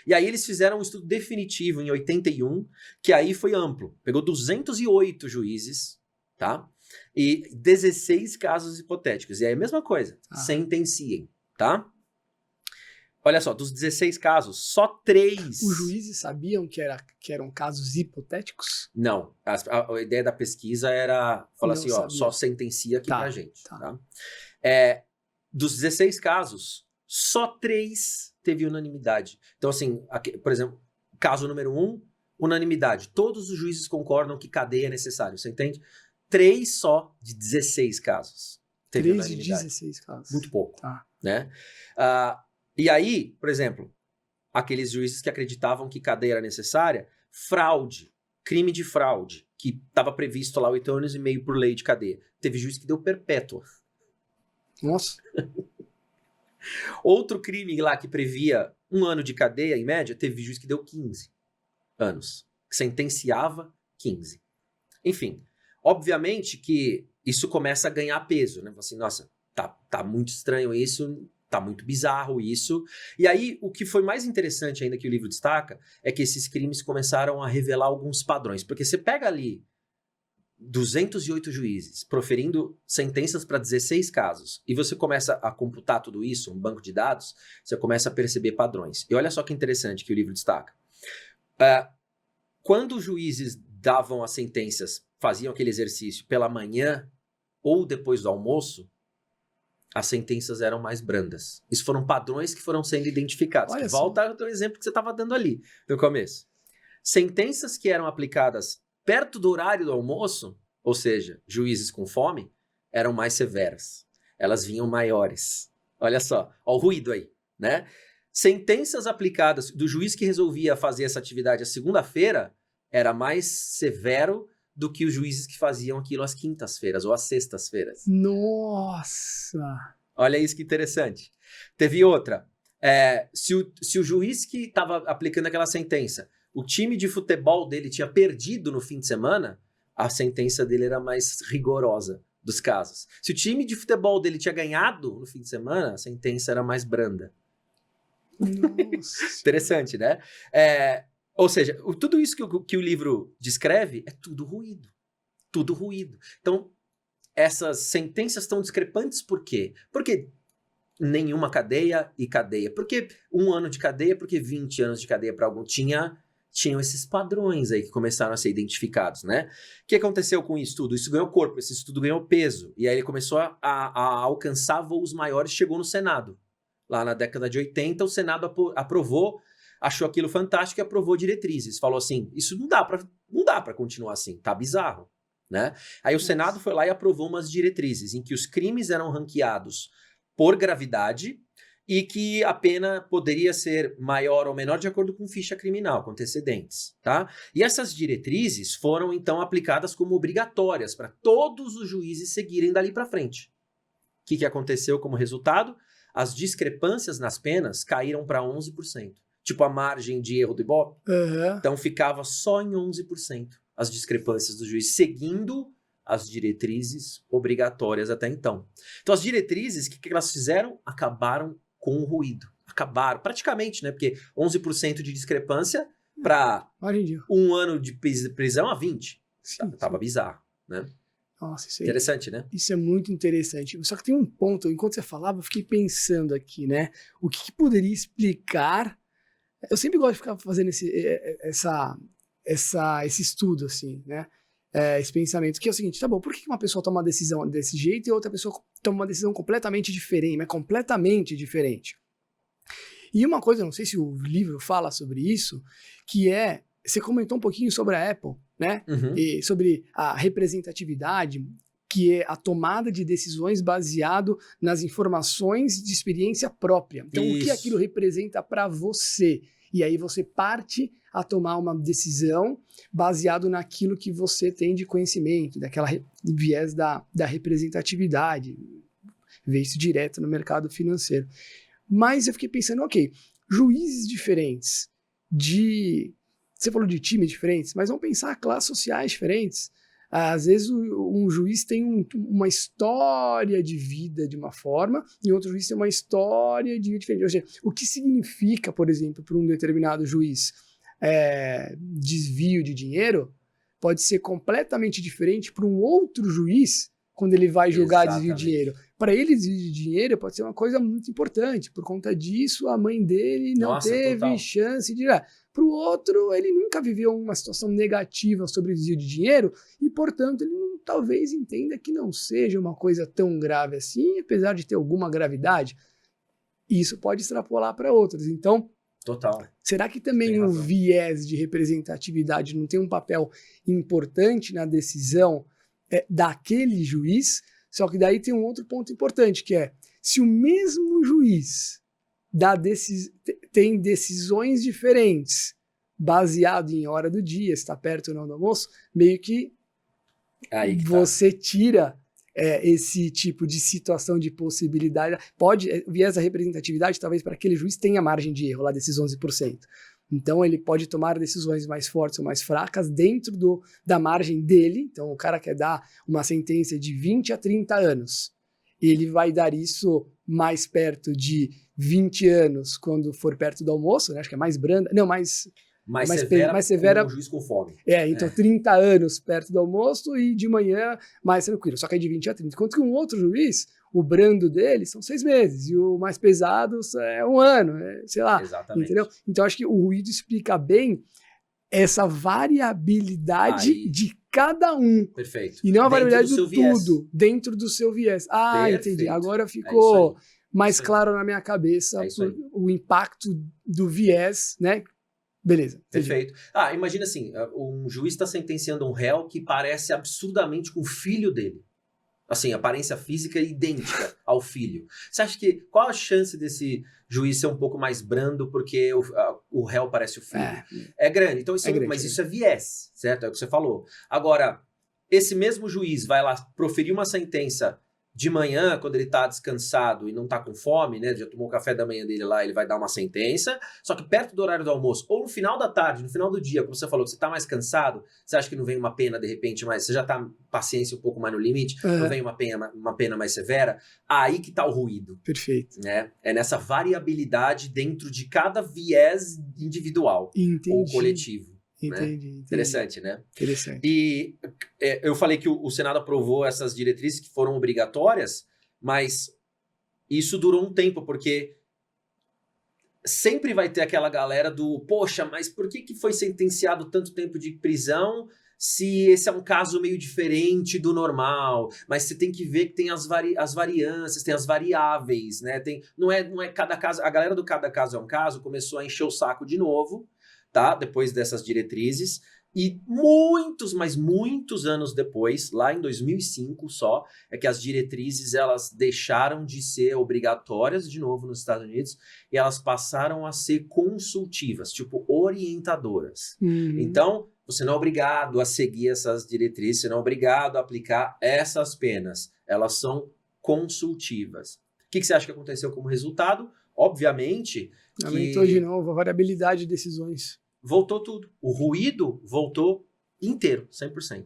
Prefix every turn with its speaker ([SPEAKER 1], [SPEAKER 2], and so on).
[SPEAKER 1] E aí eles fizeram um estudo definitivo em 81, que aí foi amplo. Pegou 208 juízes, tá? E 16 casos hipotéticos. E aí a mesma coisa, sentenciem, tá? Olha só, dos 16 casos, só 3...
[SPEAKER 2] Os juízes sabiam que eram casos hipotéticos?
[SPEAKER 1] Não, a ideia da pesquisa era falar
[SPEAKER 2] Não
[SPEAKER 1] assim, ó,
[SPEAKER 2] sabia.
[SPEAKER 1] só sentencia aqui pra gente,
[SPEAKER 2] tá.
[SPEAKER 1] tá? Dos 16 casos, só 3 teve unanimidade. Então, assim, aqui, por exemplo, caso número 1, unanimidade. Todos os juízes concordam que cadeia é necessário, você entende? 3 só de 16 casos teve
[SPEAKER 2] 3 de
[SPEAKER 1] unanimidade.
[SPEAKER 2] 16 casos.
[SPEAKER 1] Muito pouco,
[SPEAKER 2] Tá.
[SPEAKER 1] né? E aí, por exemplo, aqueles juízes que acreditavam que cadeia era necessária, fraude, crime de fraude, que estava previsto lá 8 anos e meio por lei de cadeia. Teve juiz que deu perpétua.
[SPEAKER 2] Nossa.
[SPEAKER 1] Outro crime lá que previa 1 ano de cadeia, em média, teve juiz que deu 15 anos. Sentenciava 15. Enfim, obviamente que isso começa a ganhar peso, né? Assim, nossa, tá muito estranho isso, tá muito bizarro isso. E aí, o que foi mais interessante ainda que o livro destaca é que esses crimes começaram a revelar alguns padrões. Porque você pega ali 208 juízes proferindo sentenças para 16 casos e você começa a computar tudo isso, um banco de dados, você começa a perceber padrões. E olha só que interessante que o livro destaca. Quando os juízes davam as sentenças, faziam aquele exercício pela manhã ou depois do almoço, as sentenças eram mais brandas. Isso foram padrões que foram sendo identificados.
[SPEAKER 2] Olha
[SPEAKER 1] Volta ao exemplo que você estava dando ali no começo. Sentenças que eram aplicadas perto do horário do almoço, ou seja, juízes com fome, eram mais severas. Elas vinham maiores. Olha só, ó o ruído aí, né? Sentenças aplicadas do juiz que resolvia fazer essa atividade à segunda-feira era mais severo do que os juízes que faziam aquilo às quintas-feiras ou às sextas-feiras.
[SPEAKER 2] Nossa!
[SPEAKER 1] Olha isso que interessante. Teve outra. Se o juiz que estava aplicando aquela sentença, o time de futebol dele tinha perdido no fim de semana, a sentença dele era mais rigorosa dos casos. Se o time de futebol dele tinha ganhado no fim de semana, a sentença era mais branda.
[SPEAKER 2] Nossa.
[SPEAKER 1] Interessante, né? Ou seja, tudo isso que o livro descreve é tudo ruído. Tudo ruído. Então, essas sentenças estão discrepantes por quê? Porque nenhuma cadeia e cadeia. Porque 1 ano de cadeia, porque 20 anos de cadeia para algum tinham esses padrões aí que começaram a ser identificados, né? O que aconteceu com isso tudo? Isso ganhou corpo, esse estudo ganhou peso. E aí ele começou a alcançar voos maiores, chegou no Senado. Lá na década de 80, o Senado aprovou, achou aquilo fantástico e aprovou diretrizes. Falou assim, isso não dá para continuar assim, tá bizarro, né? Aí o Senado foi lá e aprovou umas diretrizes em que os crimes eram ranqueados por gravidade e que a pena poderia ser maior ou menor de acordo com ficha criminal, com antecedentes, tá? E essas diretrizes foram então aplicadas como obrigatórias para todos os juízes seguirem dali para frente. O que aconteceu como resultado? As discrepâncias nas penas caíram para 11%. Tipo a margem de erro do Ibope.
[SPEAKER 2] Uhum.
[SPEAKER 1] Então ficava só em 11% as discrepâncias do juiz, seguindo as diretrizes obrigatórias até então. Então as diretrizes, o que elas fizeram? Acabaram com o ruído. Acabaram, praticamente, né? Porque 11% de discrepância para 1 ano de prisão a 20.
[SPEAKER 2] Sim,
[SPEAKER 1] Tava bizarro, né?
[SPEAKER 2] Nossa, isso aí,
[SPEAKER 1] interessante, né?
[SPEAKER 2] Isso é muito interessante. Só que tem um ponto, enquanto você falava, eu fiquei pensando aqui, né? O que poderia explicar... Eu sempre gosto de ficar fazendo esse estudo, assim, né? Esse pensamento, que é o seguinte, tá bom, por que uma pessoa toma uma decisão desse jeito e outra pessoa toma uma decisão completamente diferente, mas completamente diferente? E uma coisa, não sei se o livro fala sobre isso, que você comentou um pouquinho sobre a Apple, né?
[SPEAKER 1] Uhum.
[SPEAKER 2] E sobre a representatividade, que é a tomada de decisões baseado nas informações de experiência própria. Então, o que aquilo representa para você? E aí você parte a tomar uma decisão baseado naquilo que você tem de conhecimento, daquela viés da representatividade, ver isso direto no mercado financeiro. Mas eu fiquei pensando, ok, juízes diferentes, você falou de times diferentes, mas vamos pensar classes sociais diferentes. Às vezes um juiz tem uma história de vida de uma forma e outro juiz tem uma história de vida diferente. Ou seja, o que significa, por exemplo, para um determinado juiz desvio de dinheiro pode ser completamente diferente para um outro juiz quando ele vai julgar desvio de dinheiro. Para ele, desvio de dinheiro pode ser uma coisa muito importante. Por conta disso, a mãe dele não teve chance de... Para o outro, ele nunca viveu uma situação negativa sobre desvio de dinheiro e, portanto, ele talvez entenda que não seja uma coisa tão grave assim, apesar de ter alguma gravidade. Isso pode extrapolar para outros. Então, será que também o viés de representatividade não tem um papel importante na decisão daquele juiz? Só que daí tem um outro ponto importante, que é, se o mesmo juiz tem decisões diferentes, baseado em hora do dia, se está perto ou não do almoço, meio que você tira esse tipo de situação de possibilidade. O viés da representatividade, talvez para aquele juiz tenha margem de erro lá desses 11%. Então ele pode tomar decisões mais fortes ou mais fracas dentro da margem dele. Então o cara quer dar uma sentença de 20 a 30 anos. Ele vai dar isso mais perto de 20 anos quando for perto do almoço, né? Acho que é mais branda. Não, mais severa
[SPEAKER 1] um juiz com fome.
[SPEAKER 2] Então 30 anos perto do almoço e de manhã mais tranquilo. Só que é de 20 a 30. Enquanto que um outro juiz, o brando dele são 6 meses. E o mais pesado é 1 ano, sei lá.
[SPEAKER 1] Exatamente.
[SPEAKER 2] Entendeu? Então acho que o ruído explica bem essa variabilidade de cada um.
[SPEAKER 1] Perfeito.
[SPEAKER 2] E não a variabilidade do tudo, dentro do seu viés. Perfeito. Entendi. Agora ficou mais claro na minha cabeça o impacto do viés, né? Beleza.
[SPEAKER 1] Perfeito. Imagina assim, um juiz está sentenciando um réu que parece absurdamente com o filho dele. Assim, aparência física idêntica ao filho. Você acha que, qual a chance desse juiz ser um pouco mais brando porque o réu parece o filho? É grande. Então, mas isso é viés, certo? É o que você falou. Agora, esse mesmo juiz vai lá proferir uma sentença de manhã, quando ele está descansado e não está com fome, né? Já tomou o café da manhã dele lá, ele vai dar uma sentença. Só que perto do horário do almoço, ou no final da tarde, no final do dia, como você falou, que você está mais cansado, você acha que não vem uma pena, de repente, mais... Você já está paciência um pouco mais no limite, não vem uma pena mais severa? Aí que está o ruído.
[SPEAKER 2] Perfeito.
[SPEAKER 1] Né? É nessa variabilidade dentro de cada viés individual ou coletivo.
[SPEAKER 2] Entendi.
[SPEAKER 1] Interessante, né?
[SPEAKER 2] Interessante.
[SPEAKER 1] E eu falei que o Senado aprovou essas diretrizes que foram obrigatórias, mas isso durou um tempo, porque sempre vai ter aquela galera do, poxa, mas por que foi sentenciado tanto tempo de prisão se esse é um caso meio diferente do normal? Mas você tem que ver que tem as variâncias, tem as variáveis, né? Não é cada caso. A galera do cada caso é um caso começou a encher o saco de novo, tá? Depois dessas diretrizes, e muitos anos depois, lá em 2005 só, é que as diretrizes elas deixaram de ser obrigatórias de novo nos Estados Unidos e elas passaram a ser consultivas, tipo orientadoras. Então, você não é obrigado a seguir essas diretrizes, você não é obrigado a aplicar essas penas, elas são consultivas. O que você acha que aconteceu como resultado? Obviamente...
[SPEAKER 2] Aumentou de novo a variabilidade de decisões.
[SPEAKER 1] Voltou tudo. O ruído voltou inteiro, 100%.